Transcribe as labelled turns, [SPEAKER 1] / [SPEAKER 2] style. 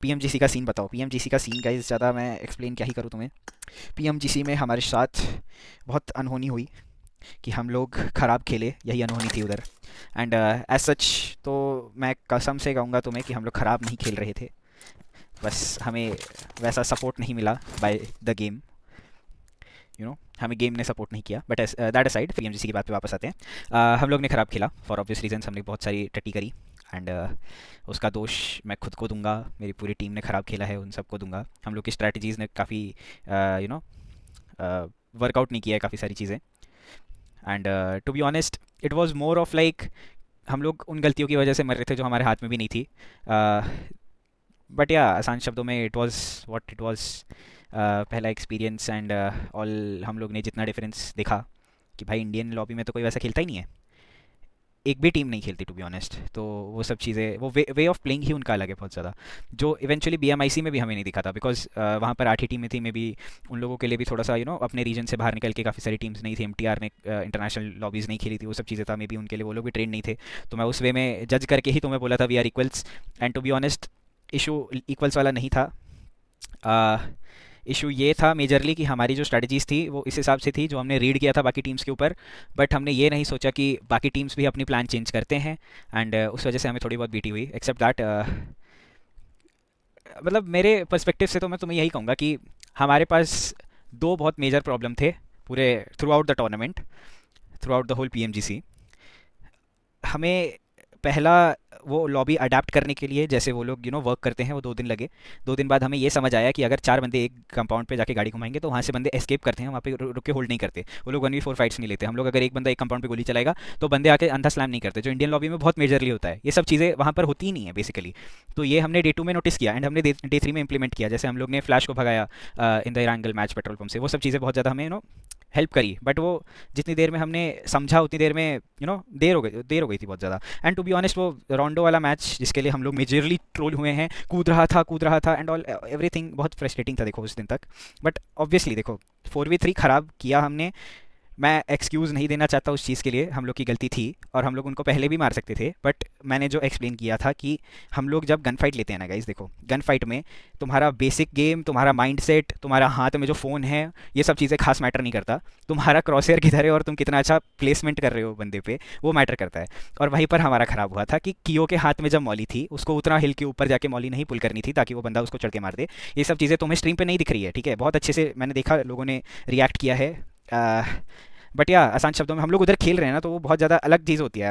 [SPEAKER 1] PMGC का scene बताओ। PMGC का सीन गाइस ज़्यादा मैं एक्सप्लेन क्या ही करूँ तुम्हें। पीएमजीसी में हमारे साथ बहुत अनहोनी हुई कि हम लोग ख़राब खेले, यही अनहोनी थी उधर। एंड एज सच तो मैं कसम से कहूँगा तुम्हें कि हम लोग ख़राब नहीं खेल रहे थे, बस हमें वैसा सपोर्ट नहीं मिला बाय द गेम। हमें गेम ने सपोर्ट नहीं किया। बट दैट असाइड, पीएमजीसी की बात पे वापस आते हैं। हम लोग ने ख़राब खेला फॉर ऑब्वियस रीजंस, हमने बहुत सारी टट्टी करी। एंड उसका दोष मैं खुद को दूंगा, मेरी पूरी टीम ने ख़राब खेला है उन सबको दूंगा। हम लोग की स्ट्रैटेजीज़ ने काफ़ी यू नो वर्कआउट नहीं किया है काफ़ी सारी चीज़ें। And to be honest, it was more of like हम लोग उन गलतियों की वजह से मर रहे थे जो हमारे हाथ में भी नहीं थी। बट या आसान शब्दों में it was what it was. पहला एक्सपीरियंस एंड ऑल। हम लोग ने जितना डिफरेंस देखा कि भाई इंडियन लॉबी में तो कोई वैसा खेलता ही नहीं है, एक भी टीम नहीं खेलती टू बी ऑनेस्ट। तो वो सब चीज़ें, वो वे ऑफ प्लेइंग ही उनका अलग है बहुत ज़्यादा, जो इवेंचुअली बीएमआईसी में भी हमें नहीं दिखा था। बिकॉज वहाँ पर 8 ही टीमें थी, मे बी उन लोगों के लिए भी थोड़ा सा अपने रीजन से बाहर निकल के काफ़ी सारी टीम्स नहीं थी। एमटीआर ने इंटरनेशनल लॉबीज़ नहीं खेली थी, वो सब चीज़ें था, मे बी उनके लिए वो लोग भी ट्रेन नहीं थे। तो मैं उस वे में जज करके ही तुम्हें बोला था we are equals. And to be honest, issue equals वाला नहीं था। इशू ये था मेजरली कि हमारी जो स्ट्रेटजीज थी वो इस हिसाब से थी जो हमने रीड किया था बाकी टीम्स के ऊपर। बट हमने ये नहीं सोचा कि बाकी टीम्स भी अपनी प्लान चेंज करते हैं। एंड उस वजह से हमें थोड़ी बहुत बीटी हुई। एक्सेप्ट दैट, मतलब मेरे पर्सपेक्टिव से तो मैं तुम्हें यही कहूँगा कि हमारे पास दो बहुत मेजर प्रॉब्लम थे पूरे throughout the tournament, throughout the whole PMGC. हमें पहला वो लॉबी अडेप्ट करने के लिए, जैसे वो लोग वर्क करते हैं, वो 2 दिन लगे। 2 दिन बाद हमें ये समझ आया कि अगर 4 बंदे एक कंपाउंड पे जाके गाड़ी घुमाएंगे तो वहाँ से बंदे एस्केप करते हैं, वहाँ पे रुक के होल्ड नहीं करते। वो लोग 1v4 फाइट्स नहीं लेते। हम लोग अगर एक बंदा एक कंपाउंड पे गोली चलाएगा तो बंदे आके अंधा स्लैम नहीं करते, जो इंडियन लॉबी में बहुत मेजरली होता है। ये सब चीज़ें वहाँ पर होती ही नहीं है बेसिकली। तो ये हमने डे 2 में नोटिस किया एंड हमने डे 3 में इंप्लीमेंट किया। जैसे हम लोग ने फ्लैश को भगाया इन द इरांगल मैच पेट्रोल पंप से, वो सब चीज़ें बहुत ज़्यादा हमें हेल्प करी। बट वो जितनी देर में हमने समझा उतनी देर में देर हो गई थी बहुत ज़्यादा। एंड टू बी ऑनेस्ट, वो रोंडो वाला मैच जिसके लिए हम लोग मेजरली ट्रोल हुए हैं, कूद रहा था एंड ऑल एवरीथिंग, बहुत फ्रस्ट्रेटिंग था देखो उस दिन तक। बट ऑब्वियसली देखो, 4v3 ख़राब किया हमने। मैं एक्सक्यूज़ नहीं देना चाहता उस चीज़ के लिए, हम लोग की गलती थी और हम लोग उनको पहले भी मार सकते थे। बट मैंने जो एक्सप्लेन किया था कि हम लोग जब गन फाइट लेते हैं ना गाइस, देखो गन फाइट में तुम्हारा बेसिक गेम, तुम्हारा माइंडसेट, तुम्हारा हाथ में जो फ़ोन है, ये सब चीज़ें खास मैटर नहीं करता। तुम्हारा क्रॉसहेयर किधर है और तुम कितना अच्छा प्लेसमेंट कर रहे हो बंदे पे, वो मैटर करता है। और वहीं पर हमारा ख़राब हुआ था कि कियो के हाथ में जब मौली थी, उसको उतना हिल के ऊपर जाके मौली नहीं पुल करनी थी ताकि वो बंदा उसको चढ़ के मार दे। ये सब चीज़ें तुम्हें स्ट्रीम पे नहीं दिख रही है, ठीक है, बहुत अच्छे से मैंने देखा लोगों ने रिएक्ट किया है। बट या आसान शब्दों में हम लोग उधर खेल रहे हैं ना, तो वो बहुत ज़्यादा अलग चीज़ होती है यार।